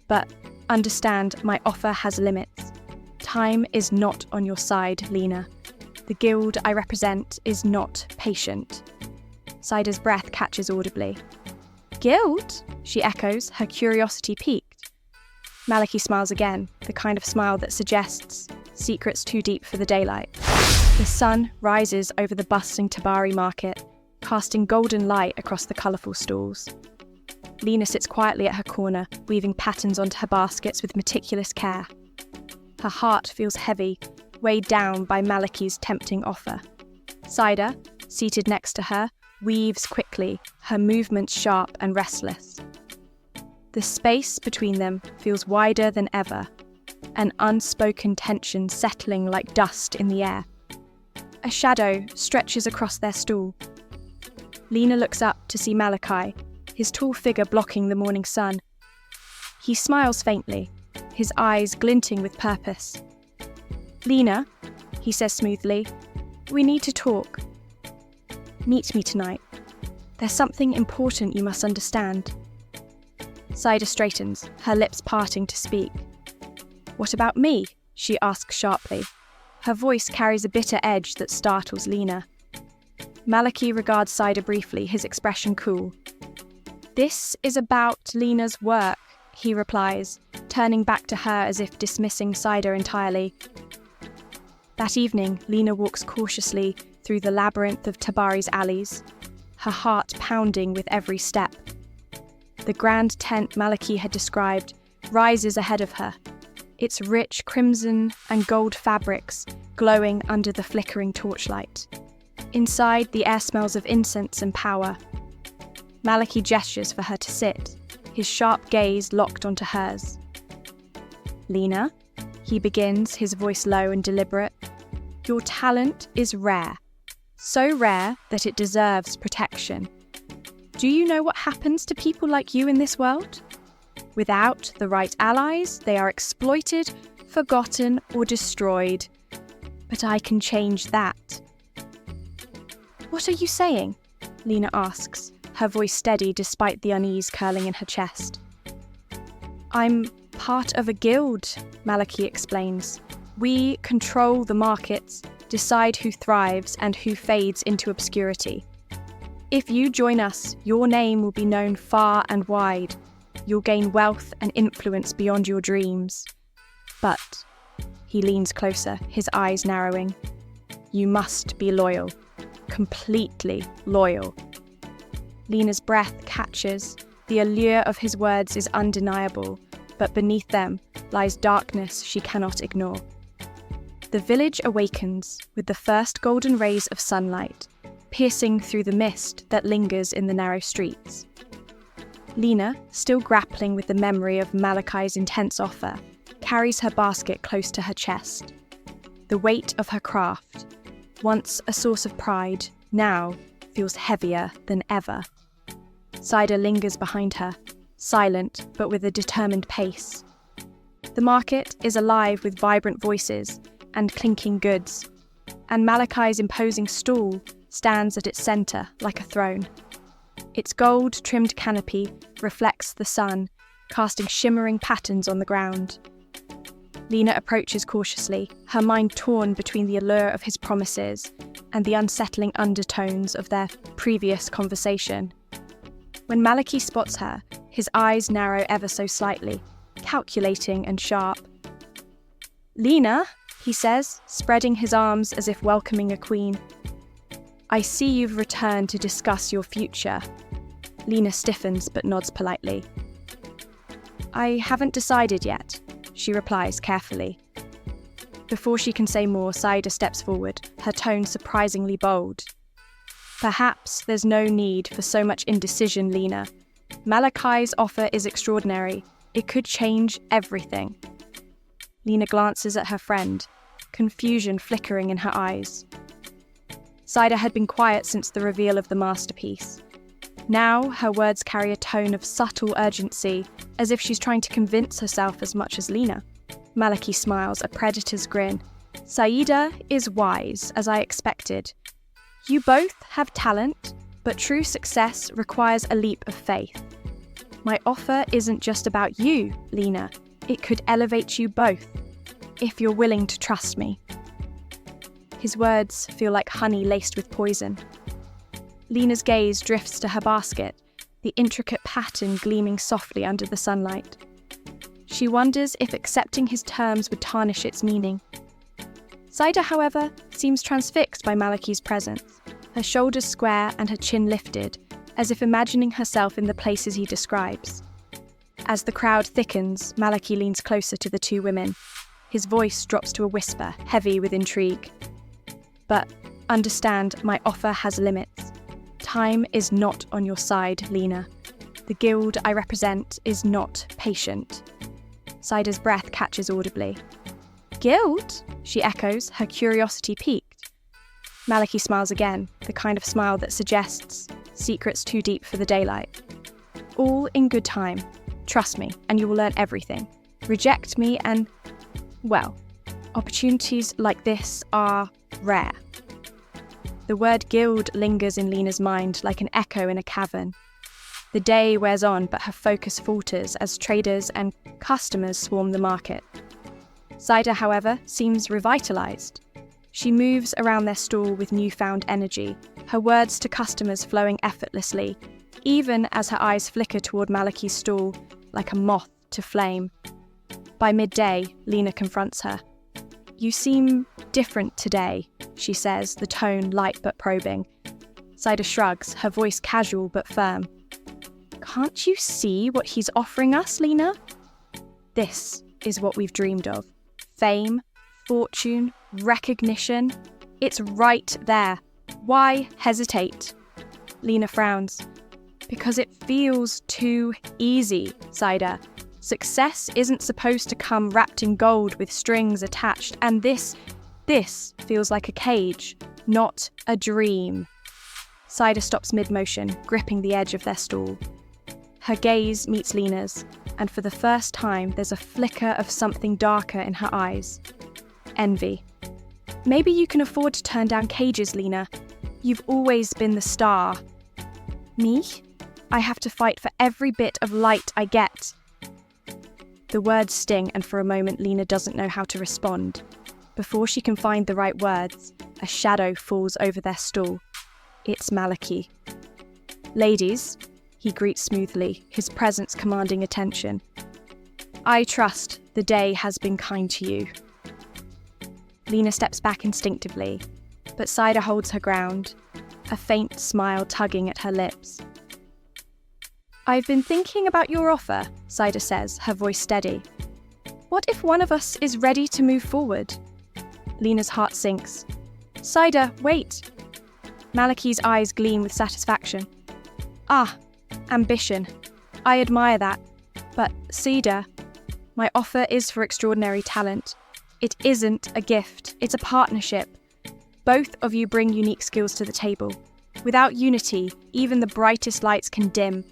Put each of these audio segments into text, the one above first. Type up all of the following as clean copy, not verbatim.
But understand, my offer has limits. Time is not on your side, Lina. The guild I represent is not patient. Saida's breath catches audibly. Guild? She echoes, her curiosity piqued. Malaki smiles again, the kind of smile that suggests secrets too deep for the daylight. The sun rises over the bustling Tabari market, casting golden light across the colourful stalls. Lina sits quietly at her corner, weaving patterns onto her baskets with meticulous care. Her heart feels heavy, weighed down by Malaki's tempting offer. Saida, seated next to her, weaves quickly, her movements sharp and restless. The space between them feels wider than ever, an unspoken tension settling like dust in the air. A shadow stretches across their stool. Lina looks up to see Malaki, his tall figure blocking the morning sun. He smiles faintly, his eyes glinting with purpose. Lina, he says smoothly, we need to talk. Meet me tonight. There's something important you must understand. Saida straightens, her lips parting to speak. What about me? She asks sharply. Her voice carries a bitter edge that startles Lina. Malaki regards Saida briefly, his expression cool. This is about Lina's work, he replies, turning back to her as if dismissing Saida entirely. That evening, Lina walks cautiously through the labyrinth of Tabari's alleys, her heart pounding with every step. The grand tent Malaki had described rises ahead of her, its rich crimson and gold fabrics glowing under the flickering torchlight. Inside, the air smells of incense and power. Malaki gestures for her to sit, his sharp gaze locked onto hers. Lina, he begins, his voice low and deliberate, your talent is rare, so rare that it deserves protection. Do you know what happens to people like you in this world? Without the right allies, they are exploited, forgotten, or destroyed. But I can change that. What are you saying? Lina asks, her voice steady despite the unease curling in her chest. I'm part of a guild, Malaki explains. We control the markets, decide who thrives and who fades into obscurity. If you join us, your name will be known far and wide. You'll gain wealth and influence beyond your dreams. But, he leans closer, his eyes narrowing, you must be loyal. Completely loyal. Lina's breath catches. The allure of his words is undeniable, but beneath them lies darkness she cannot ignore. The village awakens with the first golden rays of sunlight, piercing through the mist that lingers in the narrow streets. Lina, still grappling with the memory of Malaki's intense offer, carries her basket close to her chest. The weight of her craft, once a source of pride, now feels heavier than ever. Saida lingers behind her, silent but with a determined pace. The market is alive with vibrant voices and clinking goods, and Malaki's imposing stall stands at its centre like a throne. Its gold-trimmed canopy reflects the sun, casting shimmering patterns on the ground. Lina approaches cautiously, her mind torn between the allure of his promises and the unsettling undertones of their previous conversation. When Malaki spots her, his eyes narrow ever so slightly, calculating and sharp. Lina, he says, spreading his arms as if welcoming a queen. I see you've returned to discuss your future. Lina stiffens but nods politely. I haven't decided yet, she replies carefully. Before she can say more, Saida steps forward, her tone surprisingly bold. Perhaps there's no need for so much indecision, Lina. Malaki's offer is extraordinary. It could change everything. Lina glances at her friend, confusion flickering in her eyes. Saida had been quiet since the reveal of the masterpiece. Now her words carry a tone of subtle urgency, as if she's trying to convince herself as much as Lina. Malaki smiles, a predator's grin. Saida is wise, as I expected. You both have talent, but true success requires a leap of faith. My offer isn't just about you, Lina. It could elevate you both, if you're willing to trust me. His words feel like honey laced with poison. Lina's gaze drifts to her basket, the intricate pattern gleaming softly under the sunlight. She wonders if accepting his terms would tarnish its meaning. Saida, however, seems transfixed by Malaki's presence, her shoulders square and her chin lifted, as if imagining herself in the places he describes. As the crowd thickens, Malaki leans closer to the two women. His voice drops to a whisper, heavy with intrigue. But understand, my offer has limits. Time is not on your side, Lina. The guild I represent is not patient. Saida's breath catches audibly. Guild? She echoes, her curiosity piqued. Malaki smiles again, the kind of smile that suggests secrets too deep for the daylight. All in good time. Trust me, and you will learn everything. Reject me and, well, opportunities like this are rare. The word guild lingers in Lina's mind like an echo in a cavern. The day wears on, but her focus falters as traders and customers swarm the market. Saida, however, seems revitalized. She moves around their stall with newfound energy, her words to customers flowing effortlessly, even as her eyes flicker toward Malaki's stall like a moth to flame. By midday, Lina confronts her. You seem different today, she says, the tone light but probing. Saida shrugs, her voice casual but firm. Can't you see what he's offering us, Lina? This is what we've dreamed of. Fame, fortune, recognition. It's right there. Why hesitate? Lina frowns. Because it feels too easy, Saida. Success isn't supposed to come wrapped in gold with strings attached, and this feels like a cage, not a dream. Saida stops mid-motion, gripping the edge of their stall. Her gaze meets Lina's, and for the first time there's a flicker of something darker in her eyes. Envy. Maybe you can afford to turn down cages, Lina. You've always been the star. Me? I have to fight for every bit of light I get. The words sting, and for a moment Lina doesn't know how to respond. Before she can find the right words, a shadow falls over their stall. It's Malaki. Ladies, he greets smoothly, his presence commanding attention. I trust the day has been kind to you. Lina steps back instinctively, but Saida holds her ground, a faint smile tugging at her lips. I've been thinking about your offer, Saida says, her voice steady. What if one of us is ready to move forward? Lina's heart sinks. Saida, wait! Malaki's eyes gleam with satisfaction. Ah, ambition. I admire that. But, Saida, my offer is for extraordinary talent. It isn't a gift, it's a partnership. Both of you bring unique skills to the table. Without unity, even the brightest lights can dim.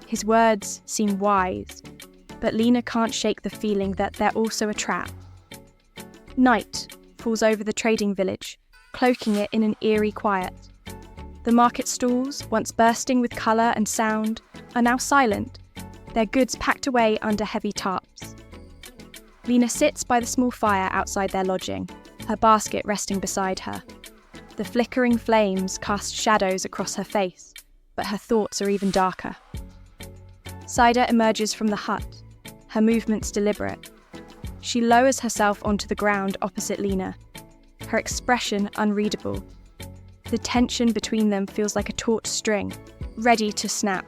His words seem wise, but Lina can't shake the feeling that they're also a trap. Night falls over the trading village, cloaking it in an eerie quiet. The market stalls, once bursting with colour and sound, are now silent, their goods packed away under heavy tarps. Lina sits by the small fire outside their lodging, her basket resting beside her. The flickering flames cast shadows across her face, but her thoughts are even darker. Saida emerges from the hut, her movements deliberate. She lowers herself onto the ground opposite Lina, her expression unreadable. The tension between them feels like a taut string, ready to snap.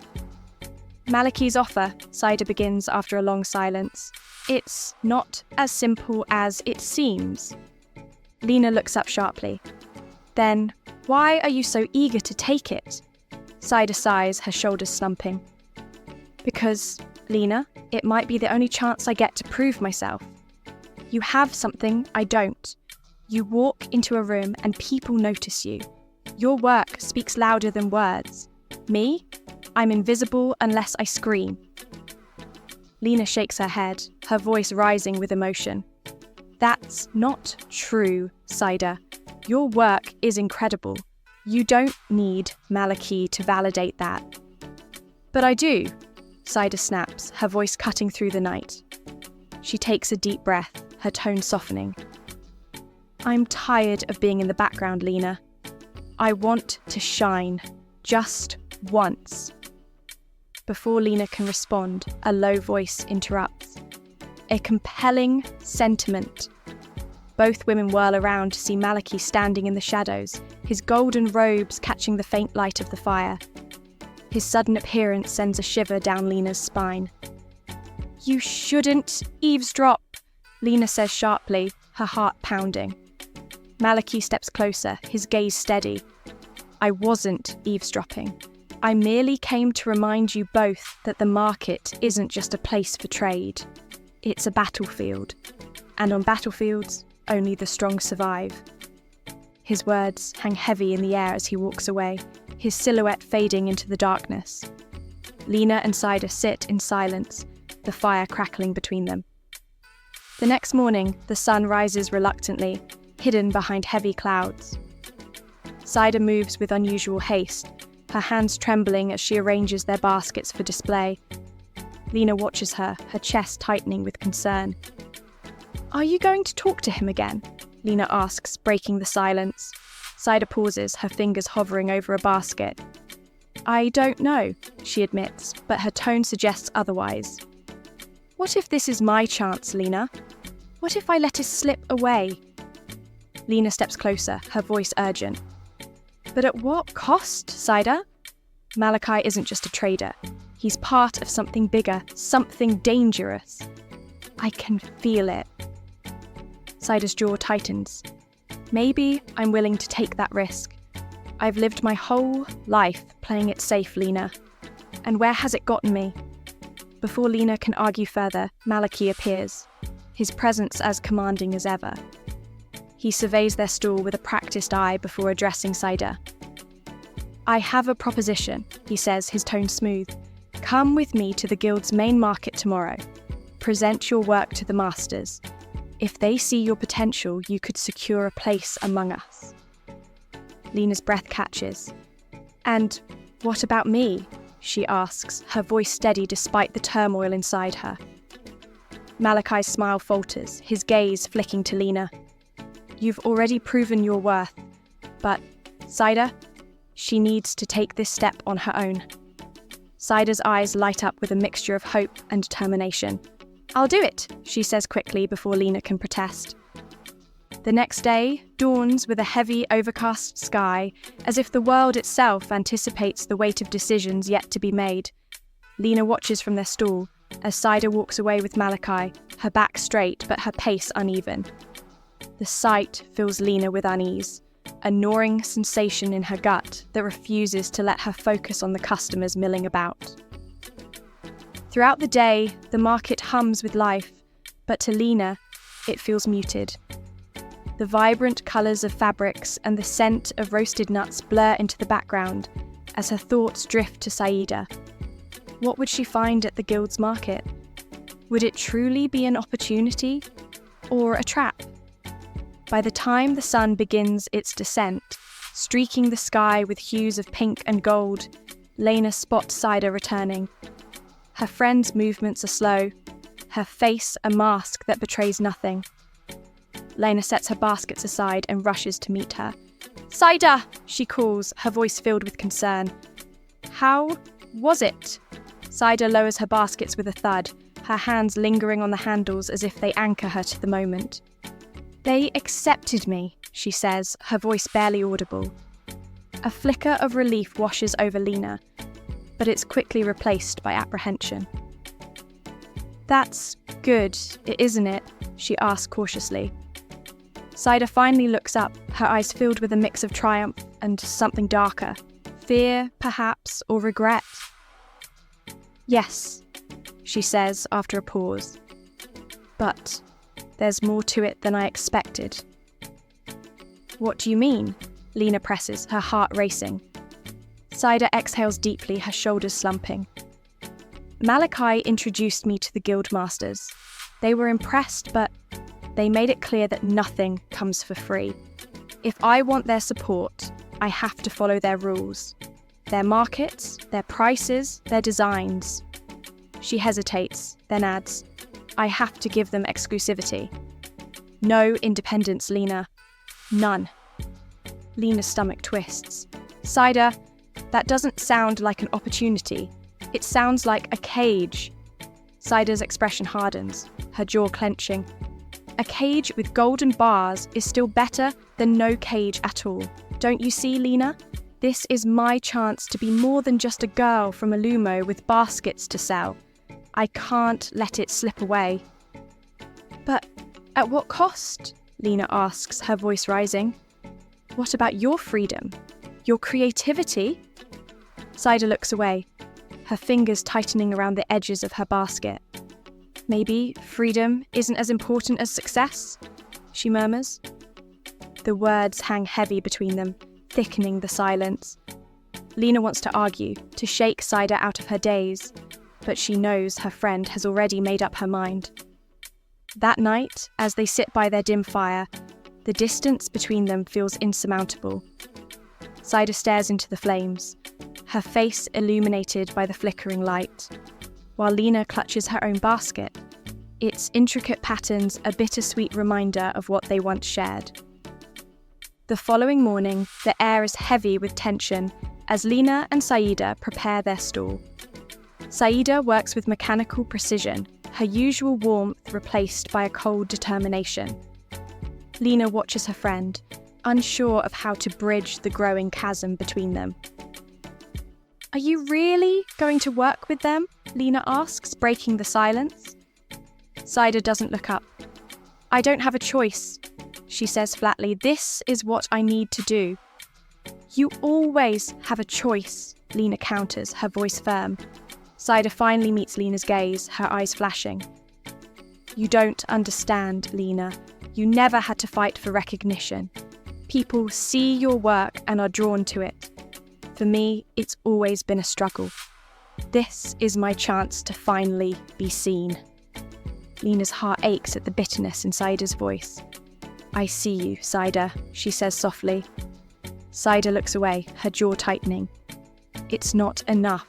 Malaki's offer, Saida begins after a long silence. It's not as simple as it seems. Lina looks up sharply. Then, why are you so eager to take it? Saida sighs, her shoulders slumping. Because, Lina, it might be the only chance I get to prove myself. You have something I don't. You walk into a room and people notice you. Your work speaks louder than words. Me? I'm invisible unless I scream. Lina shakes her head, her voice rising with emotion. That's not true, Saida. Your work is incredible. You don't need Malaki to validate that. But I do. Saida snaps, her voice cutting through the night. She takes a deep breath, her tone softening. I'm tired of being in the background, Lina. I want to shine. Just once. Before Lina can respond, a low voice interrupts. A compelling sentiment. Both women whirl around to see Malaki standing in the shadows, his golden robes catching the faint light of the fire. His sudden appearance sends a shiver down Lina's spine. You shouldn't eavesdrop, Lina says sharply, her heart pounding. Malaki steps closer, his gaze steady. I wasn't eavesdropping. I merely came to remind you both that the market isn't just a place for trade. It's a battlefield. And on battlefields, only the strong survive. His words hang heavy in the air as he walks away, his silhouette fading into the darkness. Lina and Saida sit in silence, the fire crackling between them. The next morning, the sun rises reluctantly, hidden behind heavy clouds. Saida moves with unusual haste, her hands trembling as she arranges their baskets for display. Lina watches her, her chest tightening with concern. Are you going to talk to him again? Lina asks, breaking the silence. Saida pauses, her fingers hovering over a basket. I don't know, she admits, but her tone suggests otherwise. What if this is my chance, Lina? What if I let it slip away? Lina steps closer, her voice urgent. But at what cost, Saida? Malaki isn't just a trader. He's part of something bigger, something dangerous. I can feel it. Saida's jaw tightens. Maybe I'm willing to take that risk. I've lived my whole life playing it safe, Lina. And where has it gotten me? Before Lina can argue further, Malaki appears, his presence as commanding as ever. He surveys their stall with a practiced eye before addressing Saida. I have a proposition, he says, his tone smooth. Come with me to the guild's main market tomorrow. Present your work to the masters. If they see your potential, you could secure a place among us. Lina's breath catches. And what about me? She asks, her voice steady despite the turmoil inside her. Malaki's smile falters, his gaze flicking to Lina. You've already proven your worth, but Saida, she needs to take this step on her own. Saida's eyes light up with a mixture of hope and determination. I'll do it, she says quickly before Lina can protest. The next day dawns with a heavy, overcast sky, as if the world itself anticipates the weight of decisions yet to be made. Lina watches from their stall, as Saida walks away with Malaki, her back straight but her pace uneven. The sight fills Lina with unease, a gnawing sensation in her gut that refuses to let her focus on the customers milling about. Throughout the day, the market hums with life, but to Lina, it feels muted. The vibrant colours of fabrics and the scent of roasted nuts blur into the background as her thoughts drift to Saida. What would she find at the guild's market? Would it truly be an opportunity or a trap? By the time the sun begins its descent, streaking the sky with hues of pink and gold, Lina spots Saida returning. Her friend's movements are slow, her face a mask that betrays nothing. Lina sets her baskets aside and rushes to meet her. Saida, she calls, her voice filled with concern. How was it? Saida lowers her baskets with a thud, her hands lingering on the handles as if they anchor her to the moment. They accepted me, she says, her voice barely audible. A flicker of relief washes over Lina, but it's quickly replaced by apprehension. That's good, isn't it? She asks cautiously. Saida finally looks up, her eyes filled with a mix of triumph and something darker. Fear, perhaps, or regret. Yes, she says after a pause. But there's more to it than I expected. What do you mean? Lina presses, her heart racing. Saida exhales deeply, her shoulders slumping. Malaki introduced me to the guildmasters. They were impressed, but they made it clear that nothing comes for free. If I want their support, I have to follow their rules. Their markets, their prices, their designs. She hesitates, then adds, I have to give them exclusivity. No independence, Lina. None. Lina's stomach twists. Saida, that doesn't sound like an opportunity. It sounds like a cage. Saida's expression hardens, her jaw clenching. A cage with golden bars is still better than no cage at all. Don't you see, Lina? This is my chance to be more than just a girl from Alumo with baskets to sell. I can't let it slip away. But at what cost? Lina asks, her voice rising. What about your freedom? Your creativity? Saida looks away, her fingers tightening around the edges of her basket. Maybe freedom isn't as important as success, she murmurs. The words hang heavy between them, thickening the silence. Lina wants to argue, to shake Saida out of her daze, but she knows her friend has already made up her mind. That night, as they sit by their dim fire, the distance between them feels insurmountable. Saida stares into the flames, her face illuminated by the flickering light, while Lina clutches her own basket, its intricate patterns a bittersweet reminder of what they once shared. The following morning, the air is heavy with tension as Lina and Saida prepare their stall. Saida works with mechanical precision, her usual warmth replaced by a cold determination. Lina watches her friend, unsure of how to bridge the growing chasm between them. Are you really going to work with them? Lina asks, breaking the silence. Saida doesn't look up. I don't have a choice, she says flatly. This is what I need to do. You always have a choice, Lina counters, her voice firm. Saida finally meets Lina's gaze, her eyes flashing. You don't understand, Lina. You never had to fight for recognition. People see your work and are drawn to it. For me, it's always been a struggle. This is my chance to finally be seen. Lina's heart aches at the bitterness in Saida's voice. I see you, Saida, she says softly. Saida looks away, her jaw tightening. It's not enough.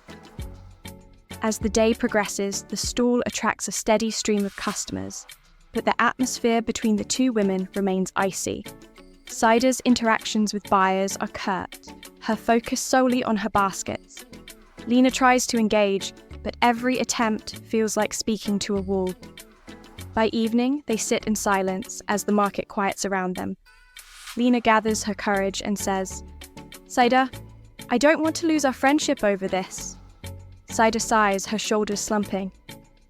As the day progresses, the stall attracts a steady stream of customers, but the atmosphere between the two women remains icy. Saida's interactions with buyers are curt, her focus solely on her baskets. Lina tries to engage, but every attempt feels like speaking to a wall. By evening, they sit in silence as the market quiets around them. Lina gathers her courage and says, Saida, I don't want to lose our friendship over this. Saida sighs, her shoulders slumping.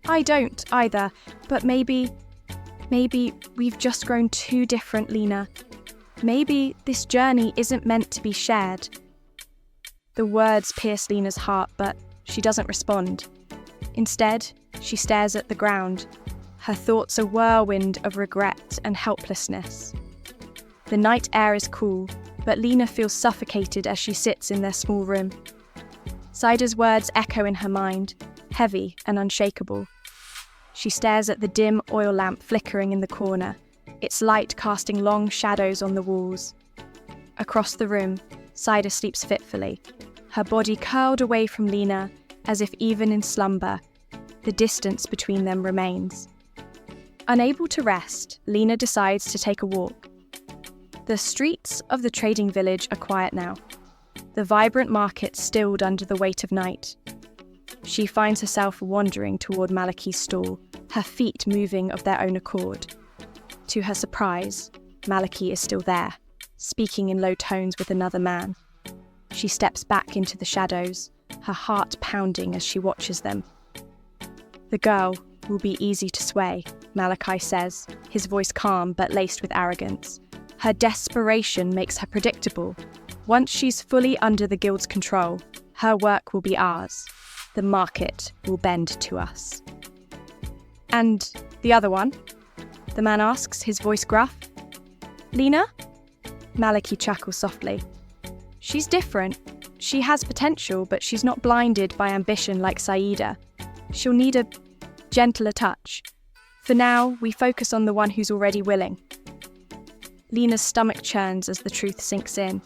I don't either, but maybe we've just grown too different, Lina. Maybe this journey isn't meant to be shared. The words pierce Lina's heart, but she doesn't respond. Instead, she stares at the ground, her thoughts a whirlwind of regret and helplessness. The night air is cool, but Lina feels suffocated as she sits in their small room. Saida's words echo in her mind, heavy and unshakable. She stares at the dim oil lamp flickering in the corner, its light casting long shadows on the walls. Across the room, Saida sleeps fitfully, her body curled away from Lina, as if even in slumber, the distance between them remains. Unable to rest, Lina decides to take a walk. The streets of the trading village are quiet now, the vibrant market stilled under the weight of night. She finds herself wandering toward Malaki's stall, her feet moving of their own accord. To her surprise, Malaki is still there, speaking in low tones with another man. She steps back into the shadows, her heart pounding as she watches them. The girl will be easy to sway, Malaki says, his voice calm but laced with arrogance. Her desperation makes her predictable. Once she's fully under the guild's control, her work will be ours. The market will bend to us. And the other one? The man asks, his voice gruff. Lina? Malaki chuckles softly. She's different. She has potential, but she's not blinded by ambition like Saida. She'll need a gentler touch. For now, we focus on the one who's already willing. Lina's stomach churns as the truth sinks in.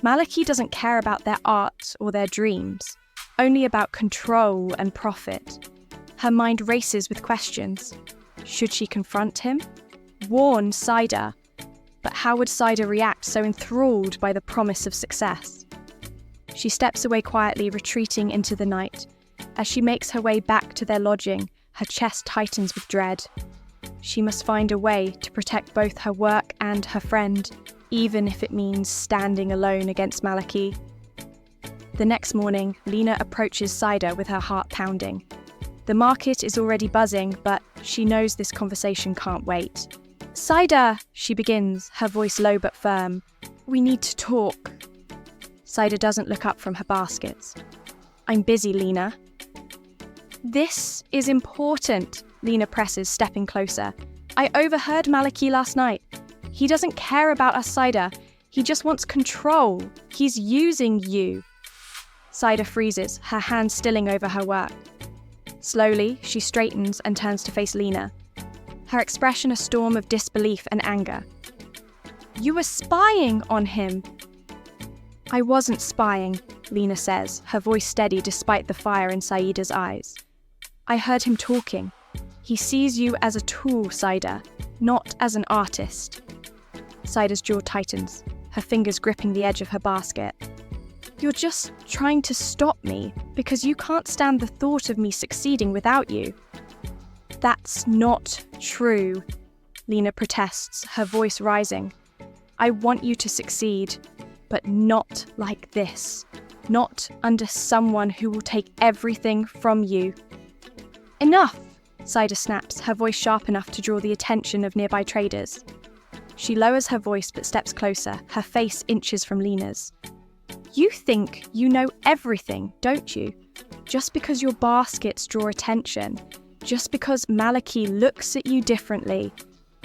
Malaki doesn't care about their art or their dreams, only about control and profit. Her mind races with questions. Should she confront him? Warn Saida? But how would Saida react, so enthralled by the promise of success? She steps away quietly, retreating into the night. As she makes her way back to their lodging, her chest tightens with dread. She must find a way to protect both her work and her friend, even if it means standing alone against Malaki. The next morning, Lina approaches Saida with her heart pounding. The market is already buzzing, but she knows this conversation can't wait. "Saida," she begins, her voice low but firm. "We need to talk." Saida doesn't look up from her baskets. "I'm busy, Lina." "This is important," Lina presses, stepping closer. "I overheard Malaki last night. He doesn't care about us, Saida. He just wants control. He's using you." Saida freezes, her hands stilling over her work. Slowly, she straightens and turns to face Lina. Her expression a storm of disbelief and anger. "You were spying on him." "I wasn't spying," Lina says, her voice steady despite the fire in Saida's eyes. "I heard him talking. He sees you as a tool, Saida, not as an artist." Saida's jaw tightens, her fingers gripping the edge of her basket. "You're just trying to stop me because you can't stand the thought of me succeeding without you." "That's not true," Lina protests, her voice rising. "I want you to succeed, but not like this. Not under someone who will take everything from you." "Enough!" Saida snaps, her voice sharp enough to draw the attention of nearby traders. She lowers her voice but steps closer, her face inches from Lina's. "You think you know everything, don't you? Just because your baskets draw attention, just because Malaki looks at you differently,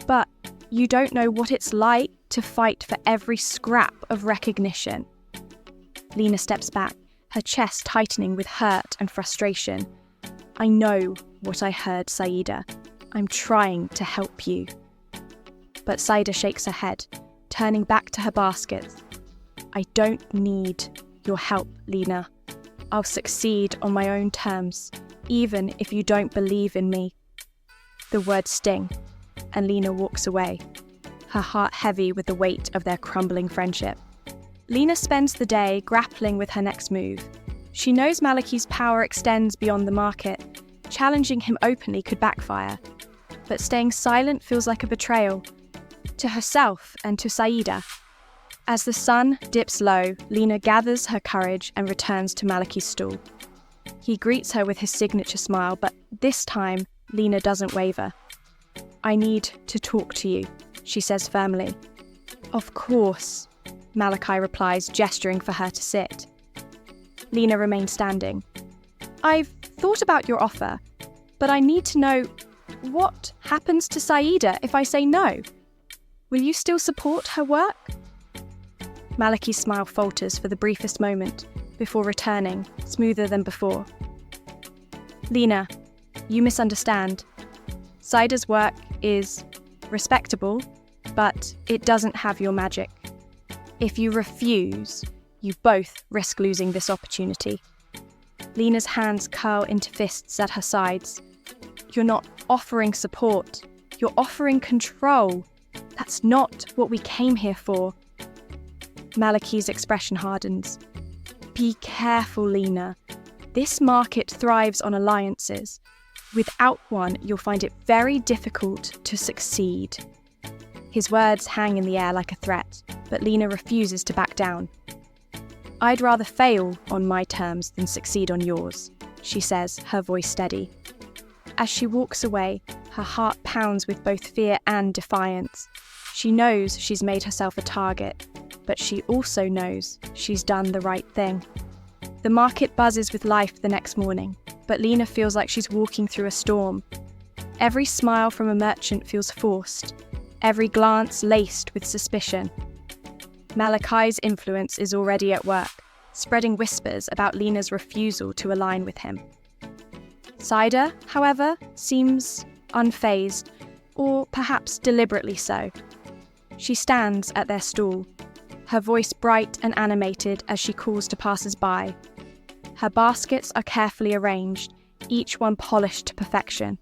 but you don't know what it's like to fight for every scrap of recognition." Lina steps back, her chest tightening with hurt and frustration. "I know what I heard, Saida. I'm trying to help you." But Saida shakes her head, turning back to her baskets. "I don't need your help, Lina. I'll succeed on my own terms, even if you don't believe in me." The words sting, and Lina walks away, her heart heavy with the weight of their crumbling friendship. Lina spends the day grappling with her next move. She knows Malaki's power extends beyond the market. Challenging him openly could backfire, but staying silent feels like a betrayal, to herself and to Saida. As the sun dips low, Lina gathers her courage and returns to Malaki's stall. He greets her with his signature smile, but this time, Lina doesn't waver. "I need to talk to you," she says firmly. "Of course," Malaki replies, gesturing for her to sit. Lina remains standing. "I've thought about your offer, but I need to know what happens to Saida if I say no. Will you still support her work?" Malaki's smile falters for the briefest moment, before returning, smoother than before. "Lina, you misunderstand. Saida's work is respectable, but it doesn't have your magic. If you refuse, you both risk losing this opportunity." Lina's hands curl into fists at her sides. "You're not offering support. You're offering control. That's not what we came here for." Malaki's expression hardens. "Be careful, Lina. This market thrives on alliances. Without one, you'll find it very difficult to succeed." His words hang in the air like a threat, but Lina refuses to back down. "I'd rather fail on my terms than succeed on yours," she says, her voice steady. As she walks away, her heart pounds with both fear and defiance. She knows she's made herself a target, but she also knows she's done the right thing. The market buzzes with life the next morning, but Lina feels like she's walking through a storm. Every smile from a merchant feels forced, every glance laced with suspicion. Malaki's influence is already at work, spreading whispers about Lina's refusal to align with him. Saida, however, seems unfazed, or perhaps deliberately so. She stands at their stall, her voice bright and animated as she calls to passers-by. Her baskets are carefully arranged, each one polished to perfection.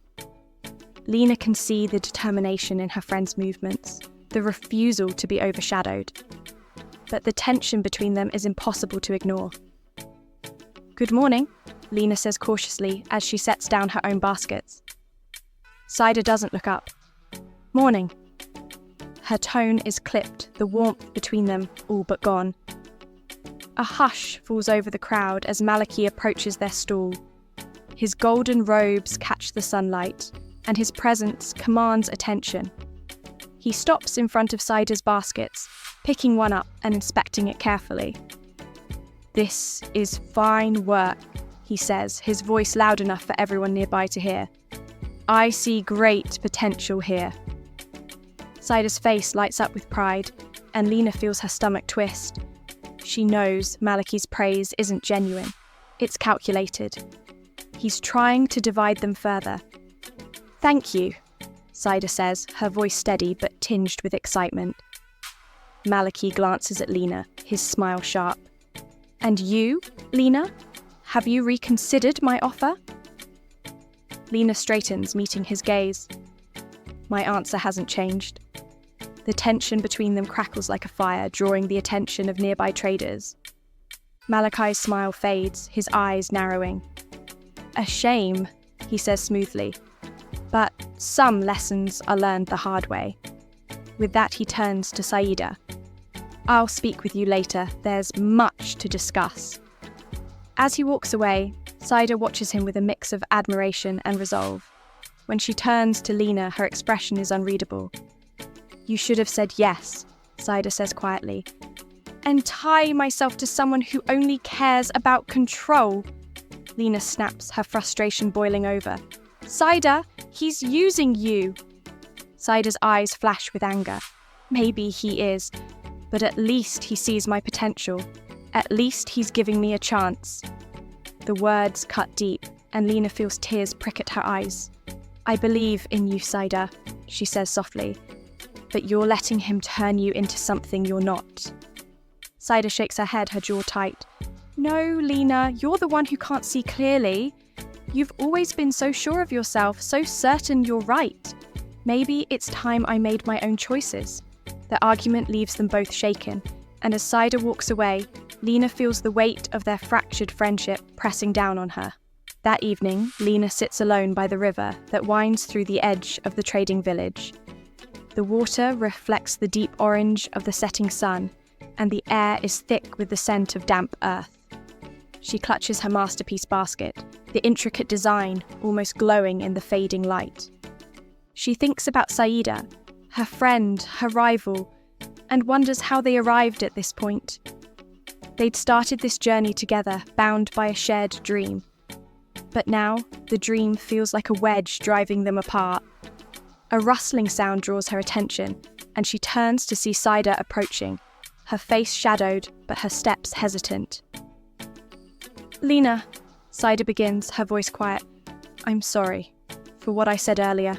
Lina can see the determination in her friend's movements, the refusal to be overshadowed. But the tension between them is impossible to ignore. "Good morning," Lina says cautiously as she sets down her own baskets. Saida doesn't look up. "Morning." Her tone is clipped, the warmth between them all but gone. A hush falls over the crowd as Malaki approaches their stall. His golden robes catch the sunlight, and his presence commands attention. He stops in front of Saida's baskets, picking one up and inspecting it carefully. "This is fine work," he says, his voice loud enough for everyone nearby to hear. "I see great potential here." Saida's face lights up with pride, and Lina feels her stomach twist. She knows Malaki's praise isn't genuine. It's calculated. He's trying to divide them further. "Thank you," Saida says, her voice steady but tinged with excitement. Malaki glances at Lina, his smile sharp. "And you, Lina? Have you reconsidered my offer?" Lina straightens, meeting his gaze. My answer hasn't changed. The tension between them crackles like a fire, drawing the attention of nearby traders. Malachi's smile fades, his eyes narrowing. "A shame," he says smoothly. "But some lessons are learned the hard way." With that, he turns to Saida. "I'll speak with you later. There's much to discuss." As he walks away, Saida watches him with a mix of admiration and resolve. When she turns to Lina, her expression is unreadable. "You should have said yes," Saida says quietly. "And tie myself to someone who only cares about control." Lina snaps, her frustration boiling over. "Saida, he's using you." Saida's eyes flash with anger. "Maybe he is, but at least he sees my potential. At least he's giving me a chance." The words cut deep, and Lina feels tears prick at her eyes. "I believe in you, Saida," she says softly, "but you're letting him turn you into something you're not." Saida shakes her head, her jaw tight. "No, Lina, you're the one who can't see clearly. You've always been so sure of yourself, so certain you're right. Maybe it's time I made my own choices." The argument leaves them both shaken, and as Saida walks away, Lina feels the weight of their fractured friendship pressing down on her. That evening, Lina sits alone by the river that winds through the edge of the trading village. The water reflects the deep orange of the setting sun, and the air is thick with the scent of damp earth. She clutches her masterpiece basket, the intricate design almost glowing in the fading light. She thinks about Saida, her friend, her rival, and wonders how they arrived at this point. They'd started this journey together, bound by a shared dream. But now, the dream feels like a wedge driving them apart. A rustling sound draws her attention, and she turns to see Saida approaching, her face shadowed, but her steps hesitant. "Lina," Saida begins, her voice quiet. "I'm sorry for what I said earlier."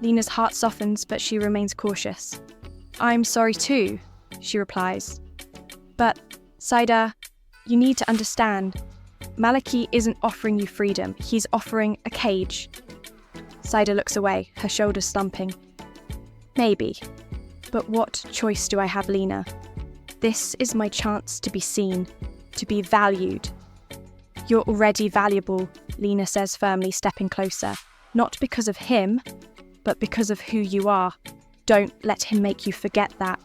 Lina's heart softens, but she remains cautious. "I'm sorry too," she replies. "But, Saida, you need to understand. Malaki isn't offering you freedom, he's offering a cage." Saida looks away, her shoulders slumping. "Maybe. But what choice do I have, Lina? This is my chance to be seen, to be valued." "You're already valuable," Lina says firmly, stepping closer. "Not because of him, but because of who you are. Don't let him make you forget that."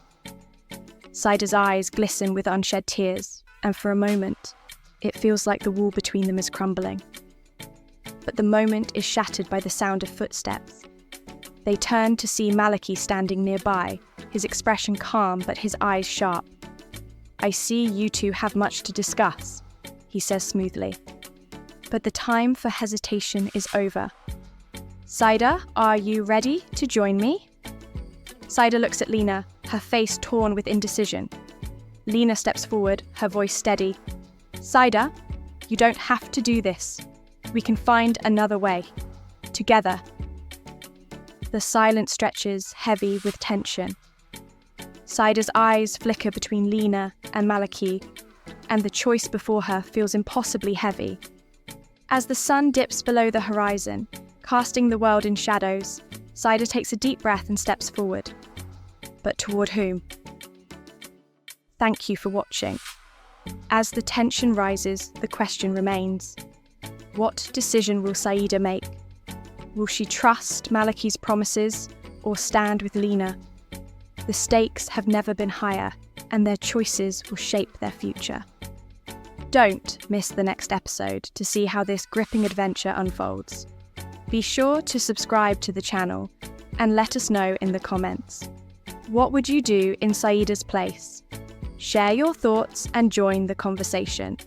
Saida's eyes glisten with unshed tears, and for a moment, it feels like the wall between them is crumbling. But the moment is shattered by the sound of footsteps. They turn to see Malaki standing nearby, his expression calm but his eyes sharp. "I see you two have much to discuss," he says smoothly. But the time for hesitation is over. "Saida, are you ready to join me?" Saida looks at Lina, her face torn with indecision. Lina steps forward, her voice steady. "Saida, you don't have to do this. We can find another way. Together." The silence stretches, heavy with tension. Saida's eyes flicker between Lina and Malaki, and the choice before her feels impossibly heavy. As the sun dips below the horizon, casting the world in shadows, Saida takes a deep breath and steps forward. But toward whom? Thank you for watching. As the tension rises, the question remains. What decision will Saida make? Will she trust Malaki's promises or stand with Lina? The stakes have never been higher, and their choices will shape their future. Don't miss the next episode to see how this gripping adventure unfolds. Be sure to subscribe to the channel and let us know in the comments. What would you do in Saida's place? Share your thoughts and join the conversation.